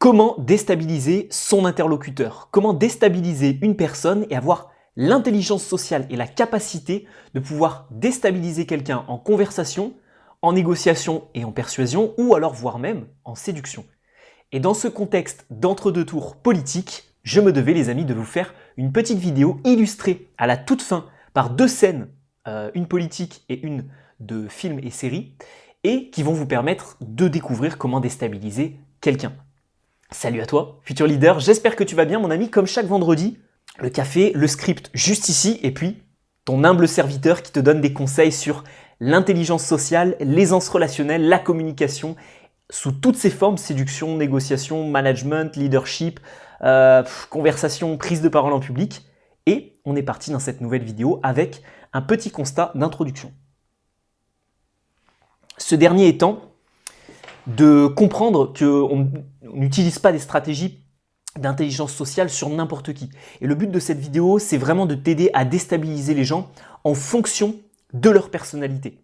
Comment déstabiliser son interlocuteur? Comment déstabiliser une personne et avoir l'intelligence sociale et la capacité de pouvoir déstabiliser quelqu'un en conversation, en négociation et en persuasion, ou alors voire même en séduction. Et dans ce contexte d'entre-deux tours politique, je me devais les amis de vous faire une petite vidéo illustrée à la toute fin par deux scènes, une politique et une de films et séries, et qui vont vous permettre de découvrir comment déstabiliser quelqu'un. Salut à toi, futur leader, j'espère que tu vas bien mon ami, comme chaque vendredi, le café, le script juste ici, et puis ton humble serviteur qui te donne des conseils sur l'intelligence sociale, l'aisance relationnelle, la communication, sous toutes ses formes, séduction, négociation, management, leadership, conversation, prise de parole en public. Et on est parti dans cette nouvelle vidéo avec un petit constat d'introduction. Ce dernier étant de comprendre qu'on n'utilise pas des stratégies d'intelligence sociale sur n'importe qui. Et le but de cette vidéo, c'est vraiment de t'aider à déstabiliser les gens en fonction de leur personnalité.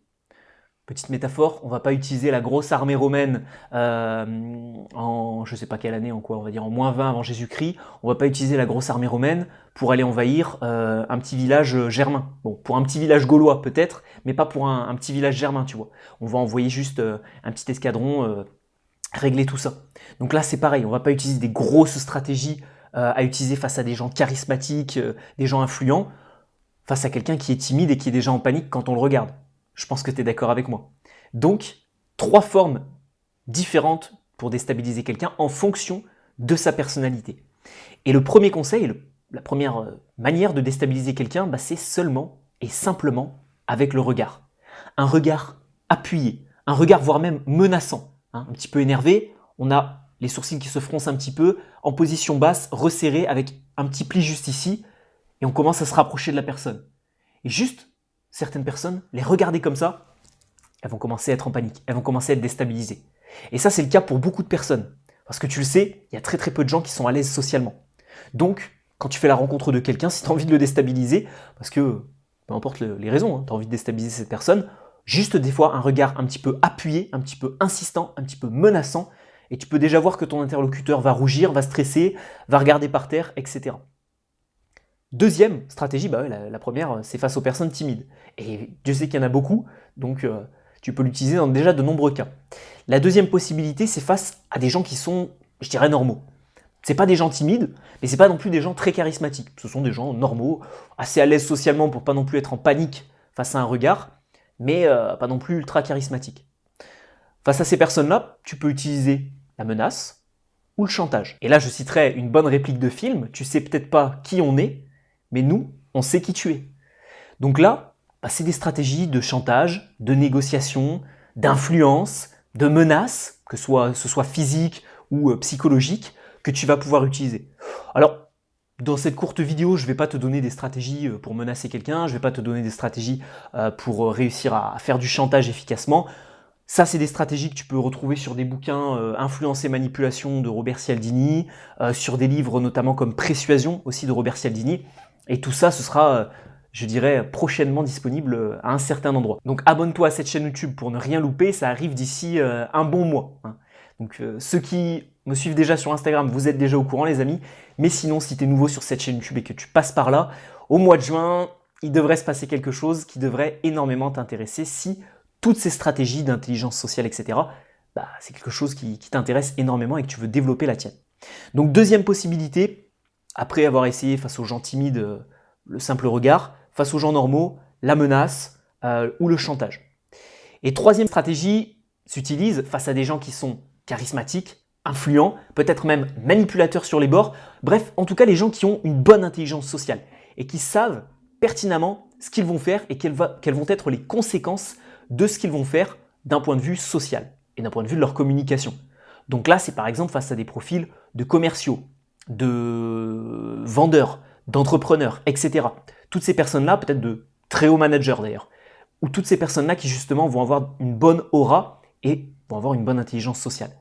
Petite métaphore, on ne va pas utiliser la grosse armée romaine en je ne sais pas quelle année, en quoi, on va dire en -20 avant Jésus-Christ. On ne va pas utiliser la grosse armée romaine pour aller envahir un petit village germain. Bon, pour un petit village gaulois peut-être, mais pas pour un petit village germain, tu vois. On va envoyer juste un petit escadron régler tout ça. Donc là, c'est pareil, on ne va pas utiliser des grosses stratégies à utiliser face à des gens charismatiques, des gens influents, face à quelqu'un qui est timide et qui est déjà en panique quand on le regarde. Je pense que tu es d'accord avec moi. Donc, 3 formes différentes pour déstabiliser quelqu'un en fonction de sa personnalité. Et le premier conseil, la première manière de déstabiliser quelqu'un, c'est seulement et simplement avec le regard. Un regard appuyé, un regard voire même menaçant, un petit peu énervé. On a les sourcils qui se froncent un petit peu, en position basse, resserrés avec un petit pli juste ici, et on commence à se rapprocher de la personne. Et juste, certaines personnes, les regarder comme ça, elles vont commencer à être en panique, elles vont commencer à être déstabilisées. Et ça, c'est le cas pour beaucoup de personnes. Parce que tu le sais, il y a très très peu de gens qui sont à l'aise socialement. Donc, quand tu fais la rencontre de quelqu'un, si tu as envie de le déstabiliser, parce que, peu importe les raisons, tu as envie de déstabiliser cette personne, juste des fois un regard un petit peu appuyé, un petit peu insistant, un petit peu menaçant, et tu peux déjà voir que ton interlocuteur va rougir, va stresser, va regarder par terre, etc. Deuxième stratégie, la première, c'est face aux personnes timides. Et Dieu sait qu'il y en a beaucoup, donc tu peux l'utiliser dans déjà de nombreux cas. La deuxième possibilité, c'est face à des gens qui sont, je dirais, normaux. C'est pas des gens timides, mais c'est pas non plus des gens très charismatiques. Ce sont des gens normaux, assez à l'aise socialement pour pas non plus être en panique face à un regard, mais pas non plus ultra charismatiques. Face à ces personnes-là, tu peux utiliser la menace ou le chantage. Et là, je citerai une bonne réplique de film. Tu sais peut-être pas qui on est, mais nous, on sait qui tu es. Donc là, c'est des stratégies de chantage, de négociation, d'influence, de menace, que ce soit physique ou psychologique, que tu vas pouvoir utiliser. Alors, dans cette courte vidéo, je ne vais pas te donner des stratégies pour menacer quelqu'un, je ne vais pas te donner des stratégies pour réussir à faire du chantage efficacement. Ça, c'est des stratégies que tu peux retrouver sur des bouquins Influence et manipulation de Robert Cialdini, sur des livres notamment comme Persuasion aussi de Robert Cialdini. Et tout ça, ce sera, je dirais, prochainement disponible à un certain endroit. Donc abonne-toi à cette chaîne YouTube pour ne rien louper, ça arrive d'ici un bon mois. Donc ceux qui me suivent déjà sur Instagram, vous êtes déjà au courant les amis. Mais sinon, si tu es nouveau sur cette chaîne YouTube et que tu passes par là, au mois de juin, il devrait se passer quelque chose qui devrait énormément t'intéresser si toutes ces stratégies d'intelligence sociale, etc., c'est quelque chose qui t'intéresse énormément et que tu veux développer la tienne. Donc deuxième possibilité, après avoir essayé face aux gens timides le simple regard, face aux gens normaux, la menace ou le chantage. Et troisième stratégie s'utilise face à des gens qui sont charismatiques, influents, peut-être même manipulateurs sur les bords, bref, en tout cas les gens qui ont une bonne intelligence sociale et qui savent pertinemment ce qu'ils vont faire et quelles vont être les conséquences de ce qu'ils vont faire d'un point de vue social et d'un point de vue de leur communication. Donc là, c'est par exemple face à des profils de commerciaux, de vendeurs, d'entrepreneurs, etc. Toutes ces personnes-là, peut-être de très hauts managers d'ailleurs, ou toutes ces personnes-là qui justement vont avoir une bonne aura et vont avoir une bonne intelligence sociale.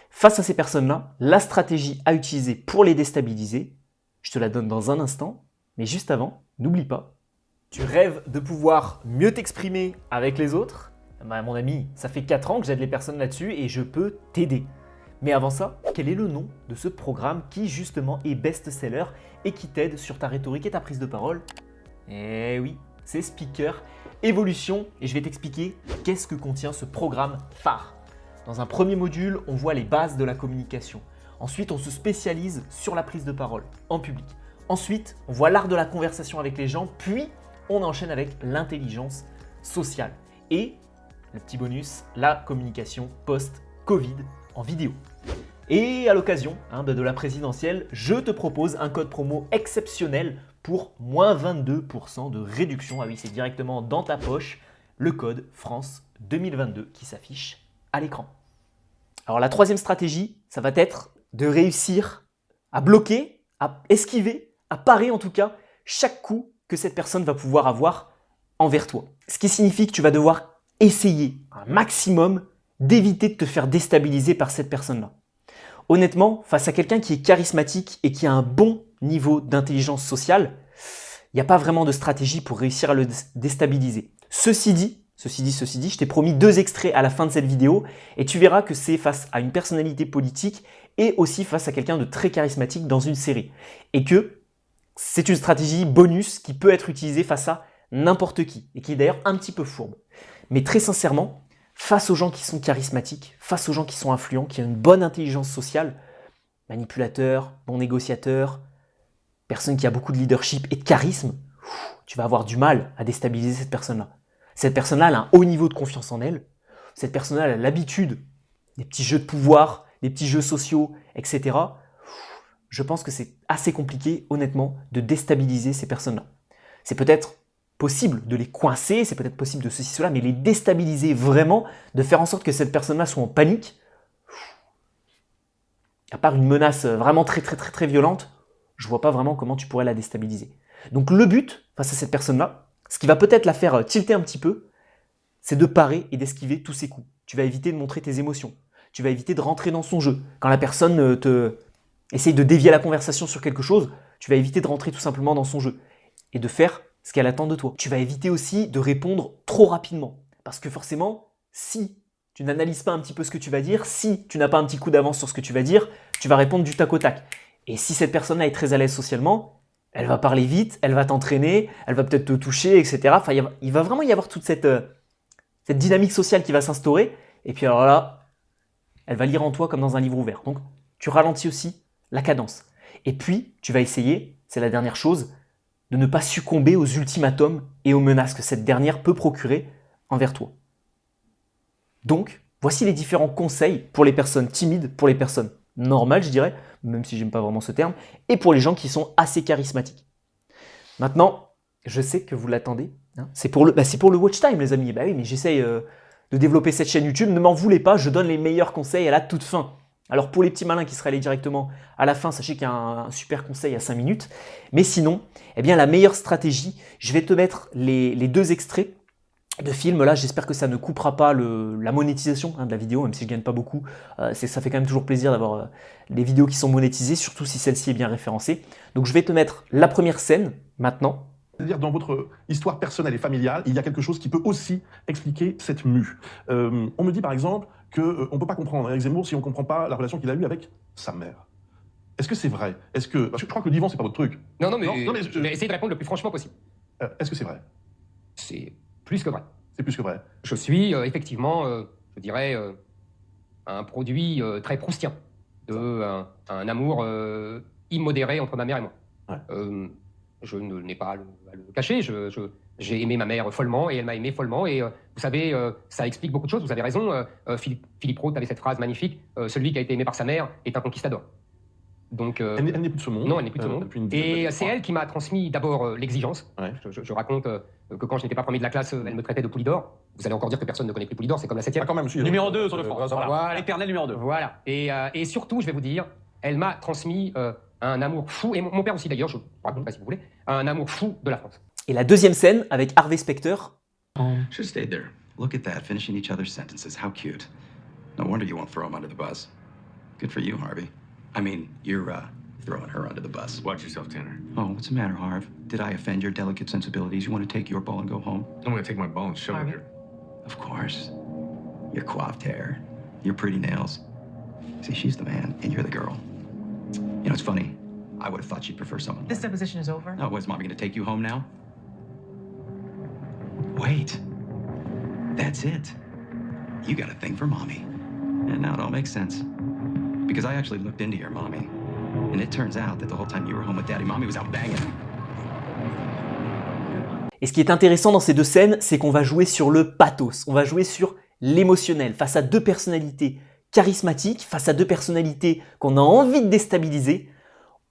Face à ces personnes-là, la stratégie à utiliser pour les déstabiliser, je te la donne dans un instant, mais juste avant, n'oublie pas, tu rêves de pouvoir mieux t'exprimer avec les autres ? Mon ami, ça fait 4 ans que j'aide les personnes là-dessus et je peux t'aider. Mais avant ça, quel est le nom de ce programme qui justement est best-seller et qui t'aide sur ta rhétorique et ta prise de parole? Eh oui, c'est Speaker Evolution et je vais t'expliquer qu'est-ce que contient ce programme phare. Dans un premier module, on voit les bases de la communication. Ensuite, on se spécialise sur la prise de parole en public. Ensuite, on voit l'art de la conversation avec les gens, puis on enchaîne avec l'intelligence sociale. Et, le petit bonus, la communication post-Covid en vidéo. Et à l'occasion de la présidentielle, je te propose un code promo exceptionnel pour moins 22% de réduction. Ah oui, c'est directement dans ta poche, le code France 2022 qui s'affiche à l'écran. Alors la troisième stratégie, ça va être de réussir à bloquer, à esquiver, à parer en tout cas chaque coup que cette personne va pouvoir avoir envers toi. Ce qui signifie que tu vas devoir essayer un maximum d'éviter de te faire déstabiliser par cette personne-là. Honnêtement, face à quelqu'un qui est charismatique et qui a un bon niveau d'intelligence sociale, il n'y a pas vraiment de stratégie pour réussir à le déstabiliser. Ceci dit, je t'ai promis 2 extraits à la fin de cette vidéo et tu verras que c'est face à une personnalité politique et aussi face à quelqu'un de très charismatique dans une série. Et que c'est une stratégie bonus qui peut être utilisée face à n'importe qui et qui est d'ailleurs un petit peu fourbe. Mais très sincèrement, face aux gens qui sont charismatiques, face aux gens qui sont influents, qui ont une bonne intelligence sociale, manipulateurs, bons négociateurs, personne qui a beaucoup de leadership et de charisme, tu vas avoir du mal à déstabiliser cette personne-là. Cette personne-là, elle a un haut niveau de confiance en elle. Cette personne-là, elle a l'habitude des petits jeux de pouvoir, des petits jeux sociaux, etc. Je pense que c'est assez compliqué, honnêtement, de déstabiliser ces personnes-là. C'est peut-être possible de les coincer, c'est peut-être possible de ceci, cela, mais les déstabiliser vraiment, de faire en sorte que cette personne-là soit en panique, à part une menace vraiment très violente, je vois pas vraiment comment tu pourrais la déstabiliser. Donc le but, face à cette personne-là, ce qui va peut-être la faire tilter un petit peu, c'est de parer et d'esquiver tous ses coups. Tu vas éviter de montrer tes émotions. Tu vas éviter de rentrer dans son jeu. Quand la personne essaye de dévier la conversation sur quelque chose, tu vas éviter de rentrer tout simplement dans son jeu et de faire ce qu'elle attend de toi. Tu vas éviter aussi de répondre trop rapidement. Parce que forcément, si tu n'analyses pas un petit peu ce que tu vas dire, si tu n'as pas un petit coup d'avance sur ce que tu vas dire, tu vas répondre du tac au tac. Et si cette personne-là est très à l'aise socialement, elle va parler vite, elle va t'entraîner, elle va peut-être te toucher, etc. Enfin, il va vraiment y avoir toute cette dynamique sociale qui va s'instaurer. Et puis alors là, elle va lire en toi comme dans un livre ouvert. Donc, tu ralentis aussi la cadence. Et puis, tu vas essayer, c'est la dernière chose, de ne pas succomber aux ultimatums et aux menaces que cette dernière peut procurer envers toi. Donc, voici les différents conseils pour les personnes timides, pour les personnes normales, je dirais, même si j'aime pas vraiment ce terme, et pour les gens qui sont assez charismatiques. Maintenant, je sais que vous l'attendez. C'est pour le watch time, les amis. Bah oui, mais j'essaye de développer cette chaîne YouTube. Ne m'en voulez pas, je donne les meilleurs conseils à la toute fin. Alors pour les petits malins qui seraient allés directement à la fin, sachez qu'il y a un super conseil à 5 minutes. Mais sinon, eh bien la meilleure stratégie, je vais te mettre les 2 extraits de films. Là, j'espère que ça ne coupera pas la monétisation de la vidéo, même si je ne gagne pas beaucoup. Ça fait quand même toujours plaisir d'avoir des vidéos qui sont monétisées, surtout si celle-ci est bien référencée. Donc je vais te mettre la première scène maintenant. C'est-à-dire dans votre histoire personnelle et familiale, il y a quelque chose qui peut aussi expliquer cette mue. On me dit par exemple qu'on ne peut pas comprendre Éric Zemmour si on ne comprend pas la relation qu'il a eue avec sa mère. Est-ce que c'est vrai? Parce que je crois que le divan, c'est pas votre truc. Non, mais essayez de répondre le plus franchement possible. Est-ce que c'est vrai? C'est plus que vrai. C'est plus que vrai. Je suis effectivement, je dirais, un produit très proustien d'un amour immodéré entre ma mère et moi. Ouais. Je n'ai pas à le cacher. J'ai aimé ma mère follement et elle m'a aimé follement. Et vous savez, ça explique beaucoup de choses. Vous avez raison. Philippe Roth avait cette phrase magnifique celui qui a été aimé par sa mère est un conquistador. Donc, elle n'est plus de ce monde. Non, elle n'est plus de ce monde. Et c'est elle qui m'a transmis d'abord l'exigence. Ouais. Je raconte que quand je n'étais pas premier de la classe, elle me traitait de Poulidor. Vous allez encore dire que personne ne connaît plus Poulidor, c'est comme la 7e. Ah, quand même, si, Numéro 2 sur le France. Voilà. L'éternel numéro 2. Voilà. Et surtout, je vais vous dire, elle m'a transmis un amour fou, et mon père aussi d'ailleurs, je ne raconte pas si vous voulez, un amour fou de la France. Et la deuxième scène avec Harvey Specter. Should have stayed there. Look at that, finishing each other's sentences. How cute. No wonder you won't throw him under the bus. Good for you, Harvey. I mean, you're throwing her under the bus. Watch yourself, Tanner. Oh, what's the matter, Harv? Did I offend your delicate sensibilities? You want to take your ball and go home? I'm gonna take my ball and shove it here. Of course. Your coiffed hair, your pretty nails. See, she's the man, and you're the girl. You know, it's funny. I would have thought she'd prefer someone. This deposition is over. Oh, was Mommy going to take you home now? Wait. That's it. You got a thing for Mommy. And now it all makes sense. Because I actually looked into your Mommy. And it turns out that the whole time you were home with Daddy, Mommy was out banging. Et ce qui est intéressant dans ces deux scènes, c'est qu'on va jouer sur le pathos, on va jouer sur l'émotionnel, face à deux personnalités charismatiques, face à deux personnalités qu'on a envie de déstabiliser,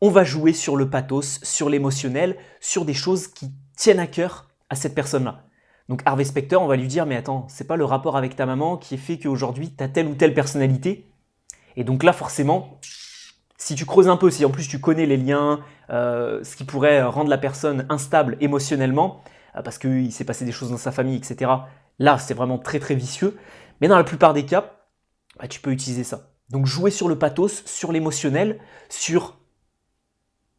on va jouer sur le pathos, sur l'émotionnel, sur des choses qui tiennent à cœur à cette personne-là. Donc Harvey Specter, on va lui dire « mais attends, c'est pas le rapport avec ta maman qui fait qu'aujourd'hui tu as telle ou telle personnalité ?» Et donc là forcément, si tu creuses un peu, si en plus tu connais les liens, ce qui pourrait rendre la personne instable émotionnellement, parce qu'il s'est passé des choses dans sa famille, etc. Là, c'est vraiment très très vicieux. Mais dans la plupart des cas, bah, tu peux utiliser ça. Donc jouer sur le pathos, sur l'émotionnel, sur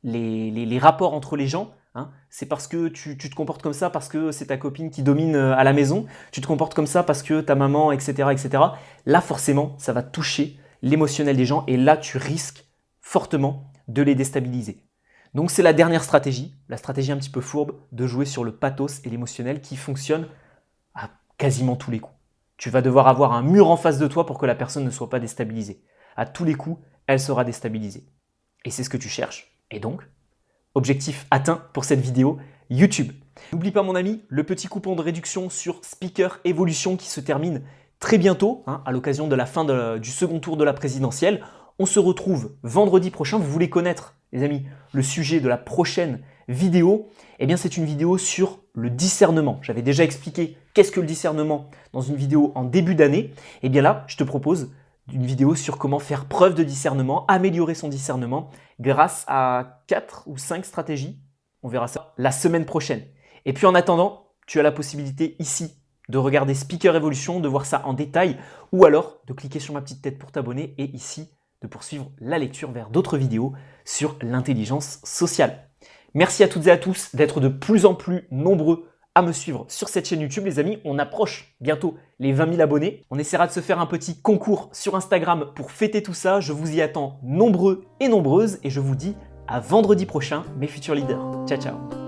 les rapports entre les gens. Hein. C'est parce que tu te comportes comme ça, parce que c'est ta copine qui domine à la maison. Tu te comportes comme ça parce que ta maman, etc., etc. Là, forcément, ça va toucher l'émotionnel des gens. Et là, tu risques fortement de les déstabiliser. Donc c'est la dernière stratégie, la stratégie un petit peu fourbe de jouer sur le pathos et l'émotionnel qui fonctionne à quasiment tous les coups. Tu vas devoir avoir un mur en face de toi pour que la personne ne soit pas déstabilisée. À tous les coups, elle sera déstabilisée. Et c'est ce que tu cherches. Et donc, objectif atteint pour cette vidéo, YouTube. N'oublie pas mon ami, le petit coupon de réduction sur Speaker Evolution qui se termine très bientôt, hein, à l'occasion de la fin du second tour de la présidentielle. On se retrouve vendredi prochain. Vous voulez connaître, les amis, le sujet de la prochaine vidéo? Eh bien, c'est une vidéo sur le discernement. J'avais déjà expliqué qu'est-ce que le discernement dans une vidéo en début d'année. Eh bien là, je te propose une vidéo sur comment faire preuve de discernement, améliorer son discernement grâce à 4 ou 5 stratégies. On verra ça la semaine prochaine. Et puis en attendant, tu as la possibilité ici de regarder Speaker Evolution, de voir ça en détail, ou alors de cliquer sur ma petite tête pour t'abonner et ici, de poursuivre la lecture vers d'autres vidéos sur l'intelligence sociale. Merci à toutes et à tous d'être de plus en plus nombreux à me suivre sur cette chaîne YouTube, les amis. On approche bientôt les 20 000 abonnés. On essaiera de se faire un petit concours sur Instagram pour fêter tout ça. Je vous y attends nombreux et nombreuses et je vous dis à vendredi prochain, mes futurs leaders. Ciao, ciao.